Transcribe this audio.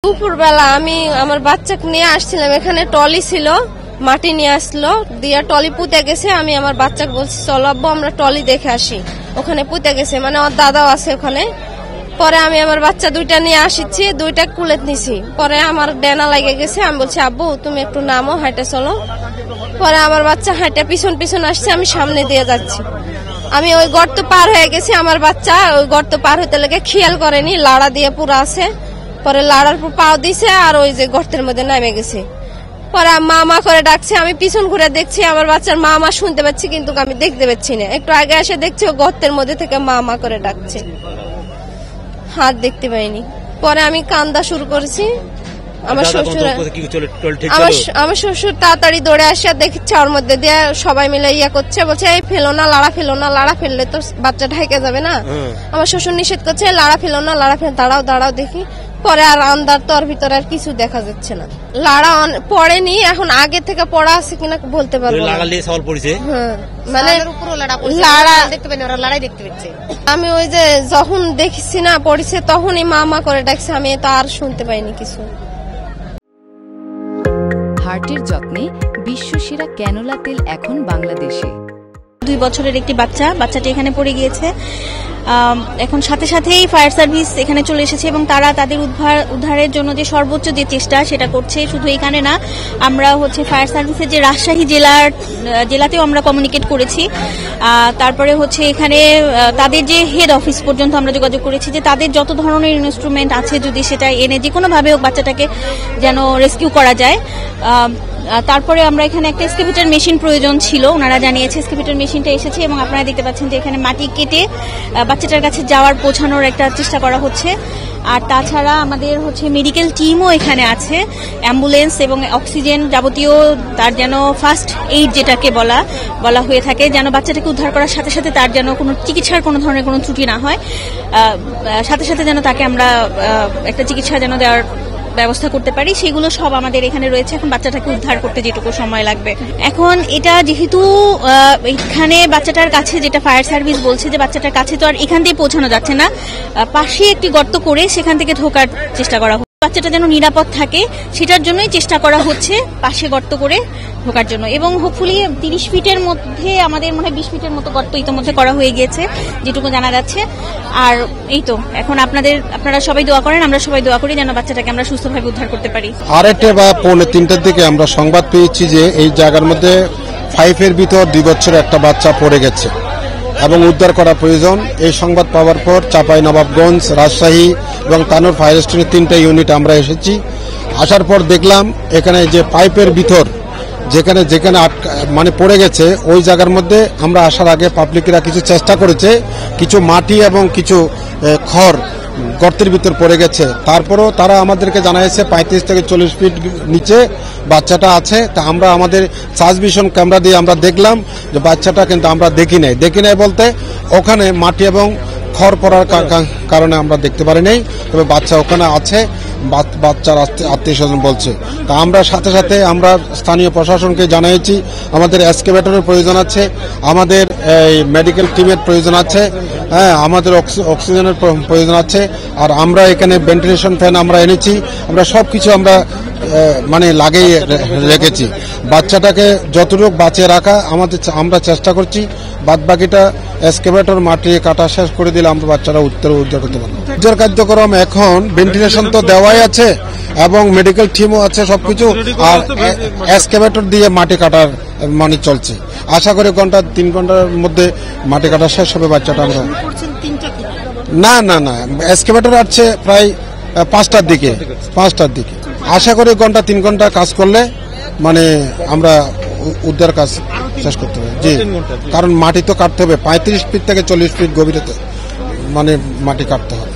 দুপুরবেলা আমি আমার বাচ্চাকে নিয়ে আসছিলাম, এখানে টলি ছিল, মাটি নিয়ে আসলো, দিয়ে টলি পুঁতে গেছে। আমি আমার বাচ্চাকে বলছি চলো আব্বু আমরা টলি দেখে আসি, ওখানে পুঁতে গেছে, মানে আমার দাদাও আছে ওখানে। পরে আমি আমার বাচ্চা দুইটা নিয়ে আসছি, দুইটা কুলে নিছি। পরে আমার ডেনা লাগে গেছে, আমি বলছি আব্বু তুমি একটু নামো, হাঁটে চলো। পরে আমার বাচ্চা হাঁটে পিছন পিছন আসছে, আমি সামনে দিয়ে যাচ্ছি। আমি ওই গর্ত পার হয়ে গেছি, আমার বাচ্চা ওই গর্ত পার হতে লেগে খেয়াল করেনি, লাড়া দিয়ে পুরো আছে। পরে লাড়ার পর পাও দিছে আর ওই যে গর্তের মধ্যে নেমে গেছে। পরে মা মা করে ডাকছে, আমি পিছন ঘুরে দেখছি আমার বাচ্চার মা মা শুনতে পাচ্ছি, কিন্তু আমি দেখতে পাচ্ছি না। একটু আগে এসে দেখছি ও গর্তের মধ্যে থেকে মা মা করে ডাকছে, হাত দেখতে পাইনি। পরে আমি কান্দা শুরু করেছি। আমার শ্বশুর তাড়াতাড়ি দৌড়ে আসে, দেখছে ওর মধ্যে দিয়ে সবাই মিলে ইয়া করছে, বলছে এই ফেলো না, লাড়া ফেলো না, লাড়া ফেললে তো বাচ্চা ঢাইকে যাবে না। আমার শ্বশুর নিষেধ করছে লাড়া ফেলো না, লাড়া ফেলো, দাঁড়াও দাঁড়াও দেখি। পরে আর আন্দার তোর ভিতরে আর কিছু দেখা যাচ্ছে না, লাড়া পড়েনি। এখন আগে থেকে পড়া আছে কিনা বলতে পারবো না, মানে লাড়া দেখতে পাইনি, ওরা লড়াই দেখতে পাচ্ছে। আমি ওই যে যখন দেখছি না পড়েছে তখনই মা মা করে ডাকছে, আমি তো আর শুনতে পাইনি কিছু। হার্টের যত্নে বিশ্বসেরা ক্যানোলা তেল এখন বাংলাদেশে। 2 বছরের একটি বাচ্চাটি এখানে পড়ে গিয়েছে। এখন সাথে সাথেই ফায়ার সার্ভিস এখানে চলে এসেছে এবং তারা তাদের উদ্ধারের জন্য যে সর্বোচ্চ যে চেষ্টা সেটা করছে। শুধু এখানে না, আমরা ফায়ার সার্ভিসের যে রাজশাহী জেলাতেও আমরা কমিউনিকেট করেছি। তারপরে এখানে তাদের যে হেড অফিস পর্যন্ত আমরা যোগাযোগ করেছি যে তাদের যত ধরনের ইনস্ট্রুমেন্ট আছে যদি সেটা এনে যে কোনোভাবে হোক বাচ্চাটাকে যেন রেস্কিউ করা যায়। তারপরে আমরা এখানে একটা এক্সকেভেটর মেশিন প্রয়োজন ছিল, ওনারা জানিয়েছে এক্সকেভেটর মেশিনটা এসেছে এবং আপনারা দেখতে পাচ্ছেন যে এখানে মাটি কেটে বাচ্চাটার কাছে পৌঁছানোর একটা চেষ্টা করা হচ্ছে। আর তাছাড়া আমাদের মেডিকেল টিমও এখানে আছে, অ্যাম্বুলেন্স এবং অক্সিজেন যাবতীয় তার যেন ফার্স্ট এইড যেটাকে বলা হয়ে থাকে, যেন বাচ্চাটাকে উদ্ধার করার সাথে সাথে তার যেন কোনো চিকিৎসার কোনো ধরনের কোনো ত্রুটি না হয়, সাথে সাথে যেন তাকে আমরা একটা চিকিৎসা যেন দেওয়ার ব্যবস্থা করতে পারি, সেগুলো সব আমাদের এখানে রয়েছে। এখন বাচ্চাটাকে উদ্ধার করতে যেটুকু সময় লাগবে, এখন এটা যেহেতু এখানে বাচ্চাটার কাছে যেটা ফায়ার সার্ভিস বলছে যে বাচ্চাটার কাছে তো আর এখান দিয়ে পৌঁছানো যাচ্ছে না, পাশে একটি গর্ত করে সেখান থেকে ঢোকার চেষ্টা করা হচ্ছে। বাচ্চাটা যেন নিরাপদ থাকে সেটার জন্যই চেষ্টা করা হচ্ছে, পাশে গর্ত করে ঢোকার জন্য। এবং হোপফুলি 30 ফিটের মধ্যে আমাদের মনে হয় 20 ফিটের মতো গর্ত ইতিমধ্যে করা হয়ে গিয়েছে যেটুকু জানা যাচ্ছে। আর এই তো এখন আপনারা সবাই দোয়া করেন, আমরা সবাই দোয়া করি যেন বাচ্চাটাকে আমরা সুস্থভাবে উদ্ধার করতে পারি। 2:30 বা 2:45 দিকে আমরা সংবাদ পেয়েছি যে এই জায়গার মধ্যে 5-এর ভিতর 2 বছরের একটা বাচ্চা পড়ে গেছে এবং উদ্ধার করা প্রয়োজন। এই সংবাদ পাওয়ার পর চাঁপাইনবাবগঞ্জ, রাজশাহী এবং তানোর ফায়ার স্টেশনের 3টা ইউনিট আমরা এসেছি। আসার পর দেখলাম এখানে যে পাইপের ভিতর যেখানে মানে পড়ে গেছে ওই জায়গার মধ্যে আমরা আসার আগে পাবলিকরা কিছু চেষ্টা করেছে, কিছু মাটি এবং কিছু খড় গর্তের ভিতর পড়ে গেছে। তারপরও তারা আমাদেরকে জানাইছে 35 থেকে 40 ফিট নিচে বাচ্চাটা আছে। তা আমরা আমাদের সার্চভিশন ক্যামেরা দিয়ে আমরা দেখলাম যে বাচ্চাটা কিন্তু আমরা দেখি নাই বলতে ওখানে মাটি এবং খড় পড়ার কারণে আমরা দেখতে পারি নাই, তবে বাচ্চা ওখানে আছে, বাচ্চার আত্মীয় স্বজন বলছে। তা আমরা সাথে সাথে আমরা স্থানীয় প্রশাসনকে জানিয়েছি আমাদের এক্সকেভেটরের প্রয়োজন আছে, আমাদের এই মেডিকেল টিমের প্রয়োজন আছে, হ্যাঁ আমাদের অক্সিজেনের প্রয়োজন আছে। আর আমরা এখানে ভেন্টিলেশন ফ্যান আমরা এনেছি, আমরা সবকিছু আমরা মানে লাগিয়ে রেখেছি। বাচ্চাটাকে যতটুকু বাঁচিয়ে রাখা আমরা চেষ্টা করছি, বাদ বাকিটা এক্সকেভেটর মাটি কাটা শেষ করে দিলে আমরা বাচ্চারা উদ্ধার করতে পারবো। উদ্ধার কার্যক্রম এখন ভেন্টিলেশন তো দেওয়াই আছে এবং মেডিকেল টিমও আছে সবকিছু, আর এক্সকেভেটর দিয়ে মাটি কাটার মানে চলছে। আশা করি 3 ঘন্টার মধ্যে মাটি কাটা শেষ হবে বাচ্চাটা। আমরা না এক্সকেভেটর আসছে প্রায় 5টার দিকে। আশা করি 3 ঘন্টা কাজ করলে মানে আমরা উদ্ধার কাজ শেষ করতে হবে। জি, কারণ মাটি তো কাটতে হবে 35 ফিট থেকে 40 ফিট গভীরতে, মানে মাটি কাটতে হবে।